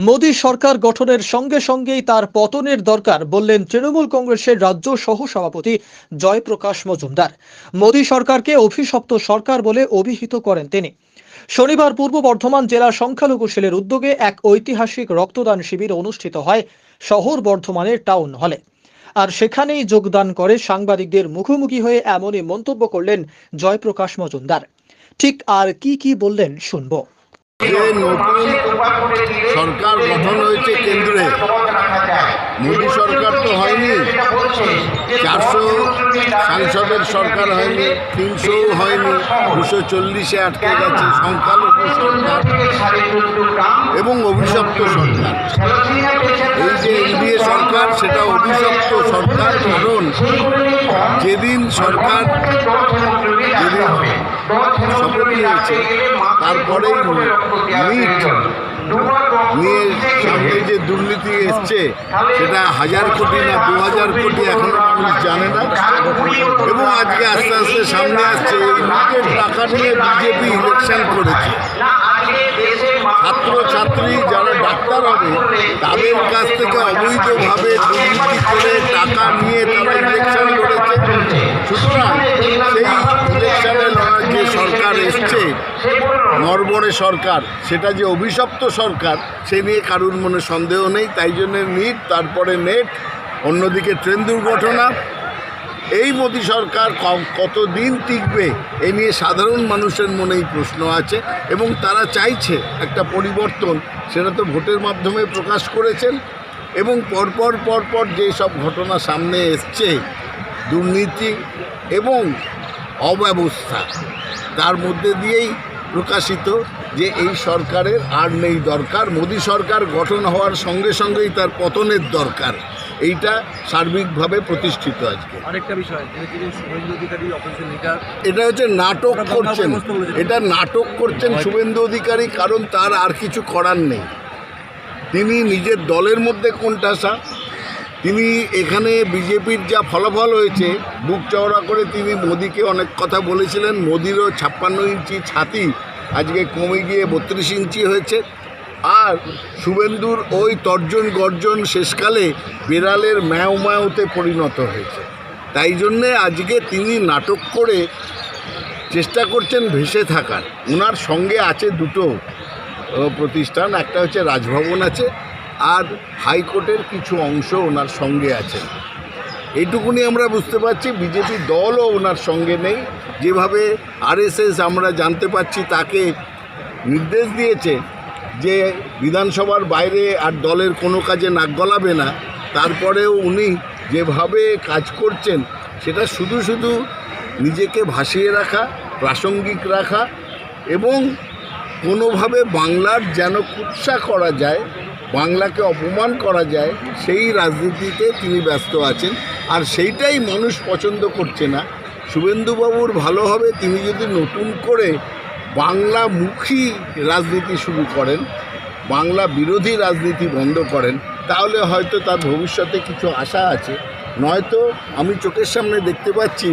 মোদী সরকার গঠনের সঙ্গে সঙ্গেই তার পতনের দরকার বললেন তৃণমূল কংগ্রেসের রাজ্য সহ সভাপতি জয়প্রকাশ মজুমদার। মোদী সরকারকে অভিশপ্ত সরকার বলে অভিহিত করেন তিনি। শনিবার পূর্ব বর্ধমান জেলা সংখ্যালঘু সেলের উদ্যোগে এক ঐতিহাসিক রক্তদান শিবির অনুষ্ঠিত হয় শহর বর্ধমানের টাউন হলে। আর সেখানেই যোগদান করে সাংবাদিকদের মুখোমুখি হয়ে এমনই মন্তব্য করলেন জয়প্রকাশ মজুমদার। ঠিক আর কি বললেন শুনবো। যে নতুন সরকার গঠন হয়েছে কেন্দ্রে, মোদী সরকার তো হয়নি, 400 সাংসদের সরকার হয়নি, 300 হয়নি, 240-এ আটকে গেছে, সংখ্যালঘু সরকার এবং অভিশপ্ত সরকার। এই যে এনডিএ সরকার, সেটা অভিশপ্ত সরকার। কারণ যেদিন সরকার শপথ নিয়েছে, তারপরেই নিট নিয়ে সামনে যে দুর্নীতি এসছে, সেটা 1000 কোটি না 2000 কোটি এখনো মানুষ জানে না। এবং আজকে আস্তে আস্তে সামনে আসছে এই নিটের টাকা নিয়ে বিজেপি ইলেকশন করেছে। ছাত্রছাত্রী যারা ডাক্তার হবে, তাদের কাছ থেকে অবৈধভাবে দুর্নীতি করে টাকা নিয়ে তারা ইলেকশন করেছে। সুতরাং সেই ইলেকশনে লড়ার যে সরকার এসছে, নরবরে সরকার, সেটা যে অভিশপ্ত সরকার, সে নিয়ে কারুর মনে সন্দেহ নেই। তাই জন্য নিট, তারপরে নেট, অন্যদিকে ট্রেন দুর্ঘটনা। এই মোদী সরকার কতদিন টিকবে, এ নিয়ে সাধারণ মানুষের মনেই প্রশ্ন আছে এবং তারা চাইছে একটা পরিবর্তন। সেটা তো ভোটের মাধ্যমে প্রকাশ করেছেন। এবং পরপর যেসব ঘটনা সামনে এসছে, দুর্নীতি এবং অব্যবস্থা, তার মধ্যে দিয়েই প্রকাশিত যে এই সরকারের আর নেই দরকার। মোদী সরকার গঠন হওয়ার সঙ্গে সঙ্গেই তার পতনের দরকার। এইটা সার্বিকভাবে প্রতিষ্ঠিত। আজকে আরেকটা বিষয়, এটা হচ্ছে নাটক করছেন, এটা নাটক করছেন শুভেন্দু অধিকারী। কারণ তার আর কিছু করার নেই। তিনি নিজের দলের মধ্যে কোণঠাসা। তিনি এখানে বিজেপির যা ফলাফল হয়েছে, বুক চওড়া করে তিনি মোদিকে অনেক কথা বলেছিলেন। মোদিরও 56 ইঞ্চি ছাতি আজকে কমে গিয়ে 32 ইঞ্চি হয়েছে। আর শুভেন্দুর ওই তর্জন গর্জন শেষকালে বিড়ালের ম্যাও ম্যাওতে পরিণত হয়েছে। তাই জন্যে আজকে তিনি নাটক করে চেষ্টা করছেন ভেসে থাকার। ওনার সঙ্গে আছে দুটো প্রতিষ্ঠান, একটা হচ্ছে রাজভবন আছে, আর হাইকোর্টের কিছু অংশ ওনার সঙ্গে আছে। এইটুকুনি আমরা বুঝতে পারছি। বিজেপি দলও ওনার সঙ্গে নেই। যেভাবে আরএসএস আমরা জানতে পাচ্ছি তাকে নির্দেশ দিয়েছে যে বিধানসভার বাইরে আর দলের কোনো কাজে নাক গলাবে না, তারপরেও উনি যেভাবে কাজ করছেন, সেটা শুধু নিজেকে ভাসিয়ে রাখা, প্রাসঙ্গিক রাখা এবং কোনোভাবে বাংলার যেন কুৎসা করা যায়, বাংলাকে অপমান করা যায়, সেই রাজনীতিতে তিনি ব্যস্ত আছেন। আর সেইটাই মানুষ পছন্দ করছে না। শুভেন্দুবাবুর ভালো হবে তিনি যদি নতুন করে বাংলামুখী রাজনীতি শুরু করেন, বাংলা বিরোধী রাজনীতি বন্ধ করেন, তাহলে হয়তো তার ভবিষ্যতে কিছু আশা আছে। নয়তো আমি চোখের সামনে দেখতে পাচ্ছি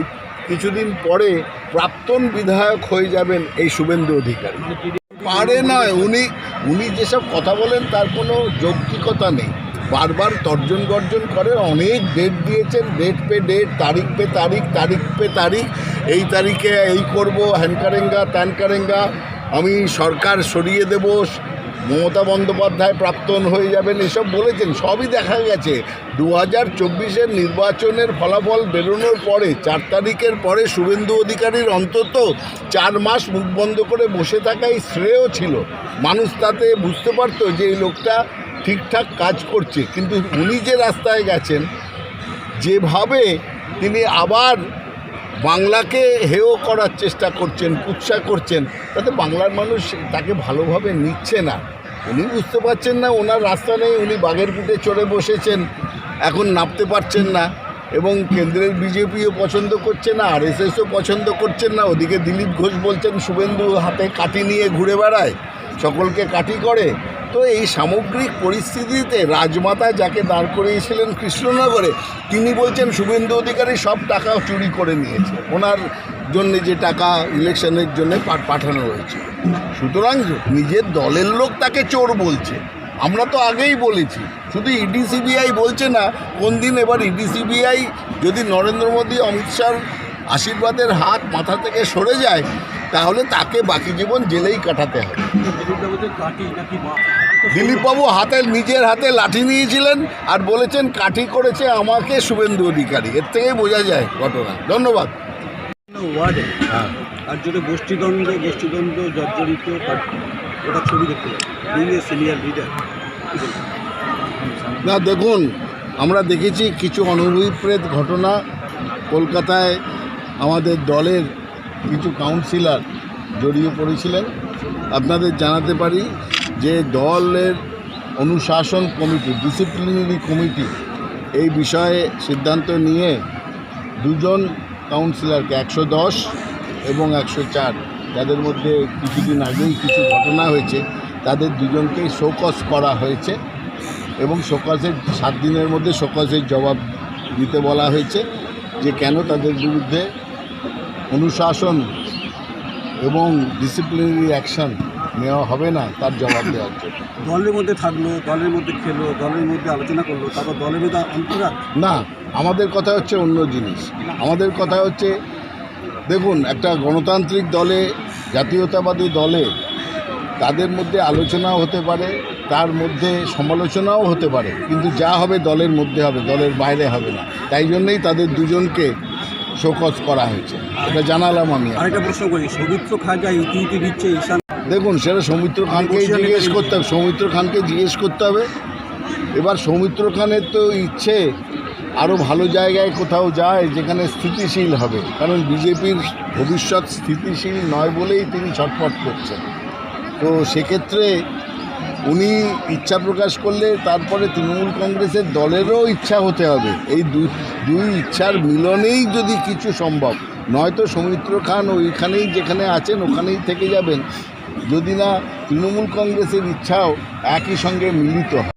কিছুদিন পরে প্রাক্তন বিধায়ক হয়ে যাবেন এই শুভেন্দু অধিকারী। পারে নয়, উনি যেসব কথা বলেন তার কোনো যৌক্তিকতা নেই। বারবার তর্জন গর্জন করে, অনেক ডেট দিয়েছেন, ডেট পে ডেট, তারিখ পে তারিখ, তারিখ পে তারিখ, এই তারিখে এই করব, হ্যান কারেঙ্গা ত্যান কারেঙ্গা, আমি সরকার সরিয়ে দেব, মমতা বন্দ্যোপাধ্যায় প্রাক্তন হয়ে যাবেন, এসব বলেছেন। সবই দেখা গেছে। 2024-এর নির্বাচনের ফলাফল বেরোনোর পরে, 4 তারিখের পরে শুভেন্দু অধিকারীর অন্তত 4 মাস মুখ বন্ধ করে বসে থাকাই শ্রেয় ছিল। মানুষ তাতে বুঝতে পারতো যে এই লোকটা ঠিকঠাক কাজ করছে। কিন্তু উনি যে রাস্তায় গেছেন, যেভাবে তিনি আবার বাংলাকে হেয় করার চেষ্টা করছেন, কুৎসা করছেন, তাতে বাংলার মানুষ তাকে ভালোভাবে নিচ্ছে না। উনি বুঝতে পারছেন না ওনার রাস্তা নেই, উনি বাঘের পিঠে চড়ে বসেছেন, এখন নামতে পারছেন না। এবং কেন্দ্রের বিজেপিও পছন্দ করছে না, আরএসএসও পছন্দ করছেন না। ওদিকে দিলীপ ঘোষ বলছেন শুভেন্দু হাতে কাঠি নিয়ে ঘুরে বেড়ায়, সকলকে কাঠি করে। তো এই সামগ্রিক পরিস্থিতিতে রাজমাতা যাকে দাঁড় করিয়েছিলেন কৃষ্ণনগরে, তিনি বলছেন শুভেন্দু অধিকারী সব টাকা চুরি করে নিয়েছে, ওনার জন্যে যে টাকা ইলেকশনের জন্য পাঠানো হয়েছে। সুতরাং নিজের দলের লোক তাকে চোর বলছে, আমরা তো আগেই বলেছি, শুধু ইডি সিবিআই বলছে না, কোন দিন এবার ইডি সিবিআই যদি নরেন্দ্র মোদী অমিত শাহর আশীর্বাদের হাত মাথা থেকে সরে যায়, তাহলে তাকে বাকি জীবন জেলেই কাটাতে হবে। দিলীপবাবু নিজের হাতে লাঠি নিয়েছিলেন আর বলেছেন কাঠি করেছে আমাকে শুভেন্দু অধিকারী। এর থেকেই বোঝা যায় ঘটনা। ধন্যবাদ। ওয়ার্ডে হ্যাঁ, আর যদি গোষ্ঠীদ্বন্দ্ব জর্জরিত ওটা ছবি দেখতে পাই সিনিয়র লিডার। না দেখুন, আমরা দেখেছি কিছু অনভিপ্রেত ঘটনা। কলকাতায় আমাদের দলের কিছু কাউন্সিলর জড়িয়ে পড়েছিলেন। আপনাদের জানাতে পারি যে দলের অনুশাসন কমিটি, ডিসিপ্লিনারি কমিটি এই বিষয়ে সিদ্ধান্ত নিয়ে দুজন কাউন্সিলরকে 110 এবং 104, যাদের মধ্যে কিছুদিন আগেই কিছু ঘটনা হয়েছে, তাদের দুজনকেই শোকজ করা হয়েছে এবং শোকজের 7 দিনের মধ্যে শোকজের জবাব দিতে বলা হয়েছে যে কেন তাদের বিরুদ্ধে অনুশাসন এবং ডিসিপ্লিনারি অ্যাকশন নেওয়া হবে না, তার জবাব দেওয়ার জন্য। দলের মধ্যে থাকলো, দলের মধ্যে খেলো, দলের মধ্যে আলোচনা করলো, তারপর দলের মধ্যে অন্তরাল। না, আমাদের কথা হচ্ছে অন্য জিনিস। আমাদের কথা হচ্ছে, দেখুন, একটা গণতান্ত্রিক দলে, জাতীয়তাবাদী দলে তাদের মধ্যে আলোচনাও হতে পারে, তার মধ্যে সমালোচনাও হতে পারে, কিন্তু যা হবে দলের মধ্যে হবে, দলের বাইরে হবে না। তাই জন্যই তাদের দুজনকে শোকজ করা হয়েছে, এটা জানালাম আমি। আরেকটা প্রশ্ন করি, সৌমিত্র খান যা ইতি দিচ্ছে ঈশান, দেখুন, সেটা সৌমিত্র খানকেই জিজ্ঞেস করতে হবে, সৌমিত্র খানকে জিজ্ঞেস করতে হবে। এবার সৌমিত্র খানের তো ইচ্ছে আরও ভালো জায়গায় কোথাও যায় যেখানে স্থিতিশীল হবে, কারণ বিজেপির ভবিষ্যৎ স্থিতিশীল নয় বলেই তিনি ছটফট করছেন। তো সেক্ষেত্রে উনি ইচ্ছা প্রকাশ করলে তারপরে তৃণমূল কংগ্রেসের দলেরও ইচ্ছা হতে হবে। এই দুই ইচ্ছার মিলনেই যদি কিছু সম্ভব, নয়তো সৌমিত্র খান ওইখানেই যেখানে আছেন ওখানেই থেকে যাবেন, যদি না তৃণমূল কংগ্রেসের ইচ্ছাও একই সঙ্গে মিলিত হয়।